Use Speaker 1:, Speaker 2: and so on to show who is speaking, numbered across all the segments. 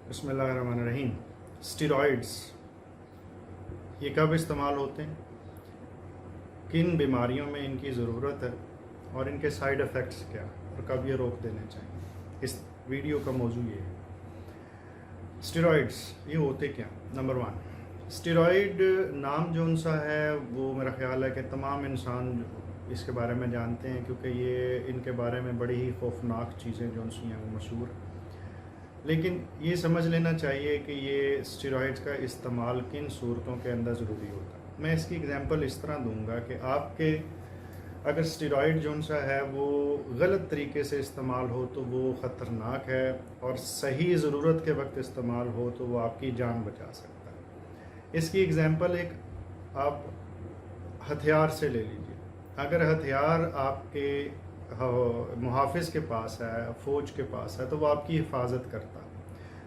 Speaker 1: बिस्मिल्लाहिर्रहमानिर्रहीम। स्टेरॉइड्स ये कब इस्तेमाल होते हैं, किन बीमारियों में इनकी ज़रूरत है और इनके साइड इफ़ेक्ट्स क्या और कब ये रोक देने चाहिए, इस वीडियो का मौजू ये है। स्टेरॉइड्स ये होते क्या। नंबर 1, स्टेरॉइड नाम जो उनसा है वो मेरा ख्याल है कि तमाम इंसान इसके बारे में जानते हैं, क्योंकि ये इनके बारे में बड़ी ही खौफनाक चीज़ें जो उनसी हैं वो मशहूर हैं। लेकिन ये समझ लेना चाहिए कि ये स्टेरॉइड्स का इस्तेमाल किन सूरतों के अंदर ज़रूरी होता है। मैं इसकी एग्जांपल इस तरह दूंगा कि आपके अगर स्टेरॉइड जो सा है वो गलत तरीके से इस्तेमाल हो तो वो ख़तरनाक है, और सही ज़रूरत के वक्त इस्तेमाल हो तो वो आपकी जान बचा सकता है। इसकी एग्जांपल एक आप हथियार से ले लीजिए। अगर हथियार आपके मुहाफिज के पास है, फ़ौज के पास है, तो वो आपकी हिफाजत करता है।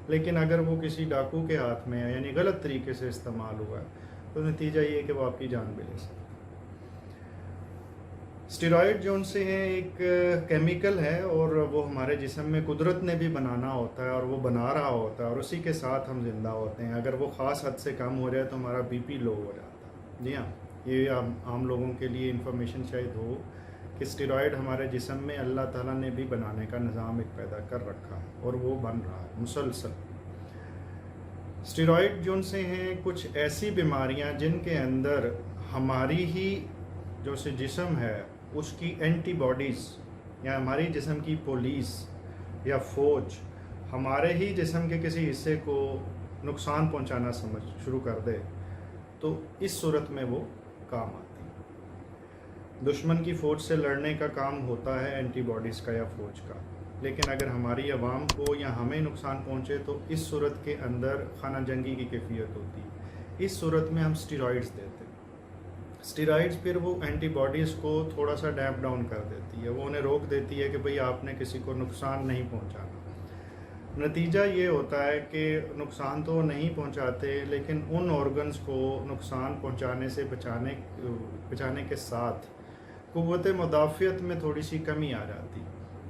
Speaker 1: लेकिन अगर वो किसी डाकू के हाथ में है, यानी गलत तरीके से इस्तेमाल हुआ है, तो नतीजा ये है कि वो आपकी जान भी ले सकता है। स्टेरॉइड जो उनसे हैं एक केमिकल है, और वो हमारे जिस्म में कुदरत ने भी बनाना होता है और वो बना रहा होता है, और उसी के साथ हम ज़िंदा होते हैं। अगर वो ख़ास हद से कम हो जाए तो हमारा बीपी लो हो जाता है। जी हाँ, ये आम लोगों के लिए इंफॉर्मेशन शायद हो कि स्टेरॉइड हमारे जिस्म में अल्लाह ताला ने भी बनाने का निज़ाम एक पैदा कर रखा है, और वो बन रहा है मुसलसल। स्टेरॉइड जो उनसे हैं कुछ ऐसी बीमारियां जिनके अंदर हमारी ही जो से जिस्म है उसकी एंटीबॉडीज़, या हमारी जिस्म की पुलिस या फ़ौज हमारे ही जिस्म के किसी हिस्से को नुकसान पहुंचाना समझ शुरू कर दे, तो इस सूरत में वो काम आती है। दुश्मन की फ़ौज से लड़ने का काम होता है एंटीबॉडीज़ का या फ़ौज का, लेकिन अगर हमारी आवाम को या हमें नुकसान पहुंचे तो इस सूरत के अंदर खाना जंगी की कैफियत होती है। इस सूरत में हम स्टेरॉइड्स देते हैं। स्टेरॉइड्स फिर वो एंटीबॉडीज़ को थोड़ा सा डैम्प डाउन कर देती है, वो उन्हें रोक देती है कि भाई आपने किसी को नुकसान नहीं पहुंचाना। नतीजा ये होता है कि नुकसान तो नहीं पहुंचाते, लेकिन उन ऑर्गन्स को नुकसान पहुंचाने से बचाने के साथ क़ुव्वत मुदाफ़ियत में थोड़ी सी कमी आ जाती,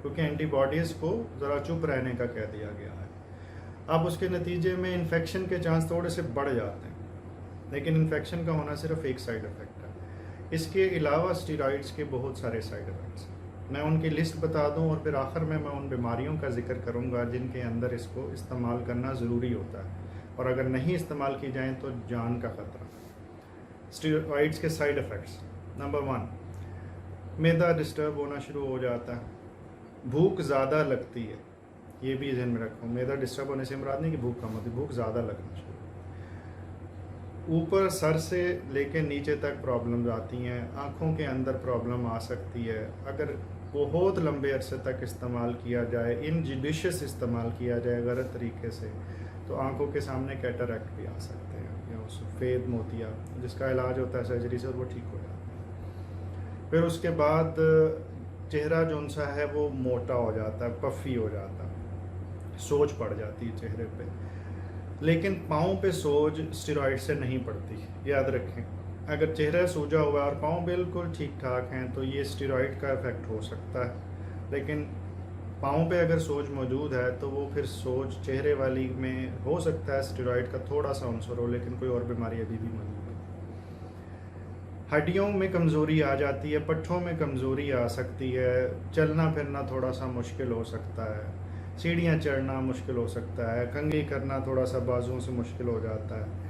Speaker 1: क्योंकि एंटीबॉडीज़ को ज़रा चुप रहने का कह दिया गया है। अब उसके नतीजे में इन्फेक्शन के चांस थोड़े से बढ़ जाते हैं, लेकिन इन्फेक्शन का होना सिर्फ एक साइड इफ़ेक्ट है। इसके अलावा स्टेरॉइड्स के बहुत सारे साइड इफ़ेक्ट्स हैं। मैं उनकी लिस्ट बता दूं और फिर आखिर में मैं उन बीमारियों का जिक्र करूंगा जिनके अंदर इसको इस्तेमाल करना ज़रूरी होता है, और अगर नहीं इस्तेमाल की जाए तो जान का ख़तरा। स्टेरॉइड्स के साइड इफ़ेक्ट्स। नंबर 1, मैदा डिस्टर्ब होना शुरू हो जाता है, भूख ज़्यादा लगती है। ये भी ध्यान में रखो, मैदा डिस्टर्ब होने से मुराद नहीं कि भूख कम होती, भूख ज़्यादा लगना शुरू। ऊपर सर से लेके नीचे तक प्रॉब्लम्स आती हैं, आँखों के अंदर प्रॉब्लम आ सकती है। अगर बहुत लंबे अरसे तक इस्तेमाल किया जाए, इनजडिशियस इस्तेमाल किया जाए गलत तरीके से, तो आँखों के सामने कैटरैक्ट भी आ सकते हैं, या सफ़ेद मोतिया, जिसका इलाज होता है सर्जरी से, और वो ठीक हो जाता है। फिर उसके बाद चेहरा जो सा है वो मोटा हो जाता है, पफ़ी हो जाता है, सोज पड़ जाती है चेहरे पे। लेकिन पाँव पे सोज स्टेरॉइड से नहीं पड़ती, याद रखें। अगर चेहरा सूजा हुआ और पाँव बिल्कुल ठीक ठाक हैं तो ये स्टेरॉइड का इफ़ेक्ट हो सकता है, लेकिन पाँव पे अगर सोज मौजूद है तो वो फिर सोज चेहरे वाली में हो सकता है स्टेरॉइड का थोड़ा सा अंसर हो, लेकिन कोई और बीमारी अभी भी मौजूद है। हड्डियों में कमज़ोरी आ जाती है, पट्ठों में कमज़ोरी आ सकती है, चलना फिरना थोड़ा सा मुश्किल हो सकता है, सीढ़ियाँ चढ़ना मुश्किल हो सकता है, कंघी करना थोड़ा सा बाजुओं से मुश्किल हो जाता है।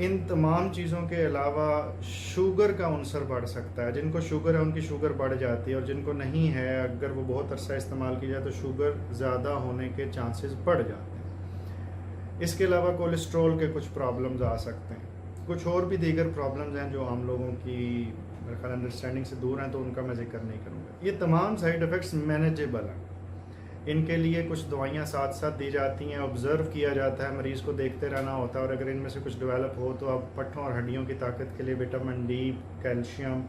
Speaker 1: इन तमाम चीज़ों के अलावा शुगर का अंसर बढ़ सकता है। जिनको शुगर है उनकी शुगर बढ़ जाती है, और जिनको नहीं है अगर वो बहुत अरसा इस्तेमाल की जाए तो शुगर ज़्यादा होने के चांसेस बढ़ जाते हैं। इसके अलावा कोलेस्ट्रॉल के कुछ प्रॉब्लम्स आ सकते हैं। कुछ और भी दीगर प्रॉब्लम्स हैं जो आम लोगों की मेरे ख्याल अंडरस्टैंडिंग से दूर हैं, तो उनका मैं जिक्र नहीं करूँगा। ये तमाम साइड इफ़ेक्ट्स मैनेजेबल हैं। इनके लिए कुछ दवाइयाँ साथ साथ दी जाती हैं, ऑब्ज़र्व किया जाता है, मरीज़ को देखते रहना होता है, और अगर इनमें से कुछ डेवलप हो तो आप पट्टों और हड्डियों की ताकत के लिए विटामिन डी, कैल्शियम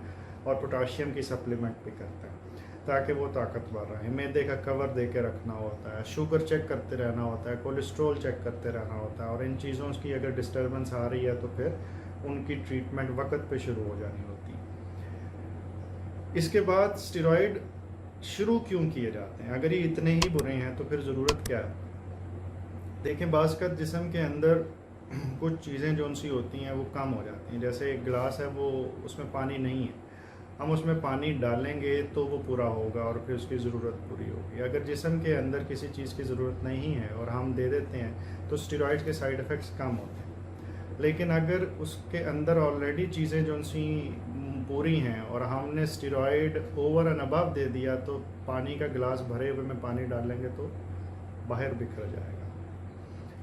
Speaker 1: और पोटाशियम की सप्लीमेंट भी करते हैं ताकि वो ताकतवर रहे। मैदे का कवर दे के रखना होता है, शुगर चेक करते रहना होता है, कोलेस्ट्रॉल चेक करते रहना होता है, और इन चीज़ों की अगर डिस्टर्बेंस आ रही है तो फिर उनकी ट्रीटमेंट वक्त पे शुरू हो जानी होती है। इसके बाद स्टेरॉइड शुरू क्यों किए जाते हैं? अगर ये इतने ही बुरे हैं तो फिर ज़रूरत क्या है? देखें बाज़ का जिस्म के अंदर कुछ चीज़ें जो उनसी होती हैं वो कम हो जाती हैं। जैसे एक गिलास है, वो उसमें पानी नहीं है, हम उसमें पानी डालेंगे तो वो पूरा होगा और फिर उसकी ज़रूरत पूरी होगी। अगर जिस्म के अंदर किसी चीज़ की ज़रूरत नहीं है और हम दे देते हैं तो स्टेरॉइड्स के साइड इफ़ेक्ट्स कम होते हैं। लेकिन अगर उसके अंदर ऑलरेडी चीज़ें जो उनसी पूरी हैं और हमने स्टेरॉइड ओवर एंड अबव दे दिया तो पानी का गिलास भरे हुए में पानी डालेंगे तो बाहर बिखर जाएगा।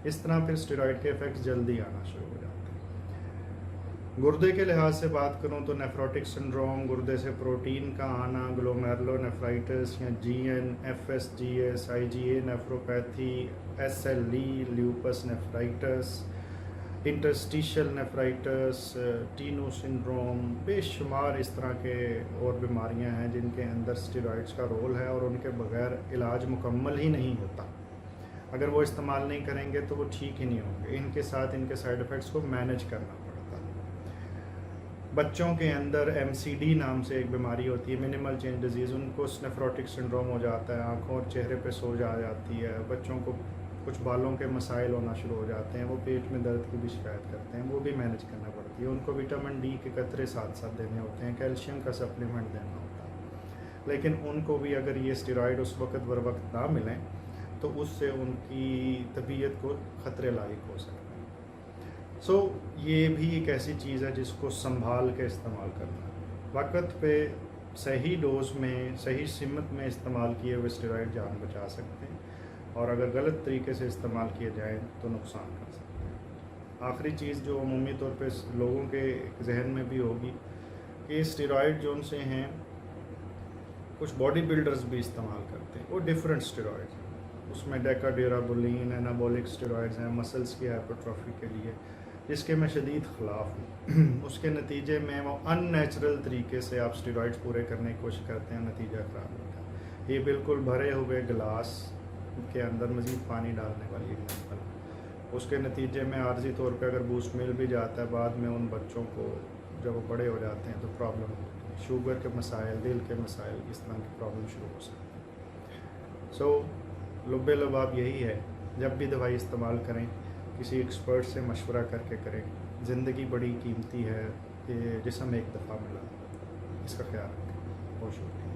Speaker 1: इस तरह फिर स्टेरॉइड के इफ़ेक्ट्स जल्दी आना शुरू हो जाते हैं। गुर्दे के लिहाज से बात करूं तो नेफ्रोटिक सिंड्रोम, गुर्दे से प्रोटीन का आना, ग्लोमेरुलोनेफ्राइटिस या GN, FSGS, IgA nephropathy, SLE, lupus nephritis, interstitial nephritis, TINU syndrome, बेशुमार इस तरह के और बीमारियां हैं जिनके अंदर स्टेरॉइड्स का रोल है और उनके बगैर इलाज मुकम्मल ही नहीं होता। अगर वो इस्तेमाल नहीं करेंगे तो वो ठीक ही नहीं होंगे। इनके साथ इनके साइड इफ़ेक्ट्स को मैनेज करना पड़ता है। बच्चों के अंदर एमसीडी नाम से एक बीमारी होती है, मिनिमल चेंज डिजीज़, उनको नेफ्रोटिक सिंड्रोम हो जाता है, आँखों और चेहरे पे सोज आ जाती है, बच्चों को कुछ बालों के मसाइल होना शुरू हो जाते हैं, वो पेट में दर्द की भी शिकायत करते हैं, वो भी मैनेज करना पड़ती है। उनको विटामिन डी के कतरे साथ साथ देने होते हैं, कैल्शियम का सप्लीमेंट देना होता है। लेकिन उनको भी अगर ये स्टेरॉइड उस वक्त बर वक्त ना मिलें तो उससे उनकी तबीयत को ख़तरे लायक हो सकते हैं। सो ये भी एक ऐसी चीज़ है जिसको संभाल के इस्तेमाल करना है। वक्त पे सही डोज में, सही सिमत में इस्तेमाल किए हुए स्टेरॉइड जान बचा सकते हैं और अगर गलत तरीके से इस्तेमाल किए जाएँ तो नुकसान कर सकते हैं। आखिरी चीज़ जो अमूमी तौर पे लोगों के जहन में भी होगी कि स्टेरॉइड जो उनसे हैं, कुछ बॉडी बिल्डर्स भी इस्तेमाल करते हैं, वो डिफरेंट स्टेरॉइड्स, उसमें डेकाड्यूराबुलिन, एनाबॉलिक स्टेरॉइड्स हैं मसल्स की हाइपरट्रॉफी के लिए, जिसके मैं शदीद ख़िलाफ़ हूँ। उसके नतीजे में वो अननेचुरल तरीके से आप स्टेरॉइड्स पूरे करने की कोशिश करते हैं, नतीजा ख़राब होता है। ये बिल्कुल भरे हुए गिलास के अंदर मज़ीद पानी डालने वाली एग्जाम्पल। उसके नतीजे में आर्जी तौर पे अगर बूस्ट मिल भी जाता है, बाद में उन बच्चों को जब वो बड़े हो जाते हैं तो प्रॉब्लम होती है, शुगर के मसाइल, दिल के मसाइल, इस तरह की प्रॉब्लम शुरू हो सकती है। सो लुब्बे लबाब यही है, जब भी दवाई इस्तेमाल करें किसी एक्सपर्ट से मशवरा करके करें। ज़िंदगी बड़ी कीमती है कि जिस्म एक दफ़ा मिला, इसका ख्याल रखें। बहुत शुक्रिया।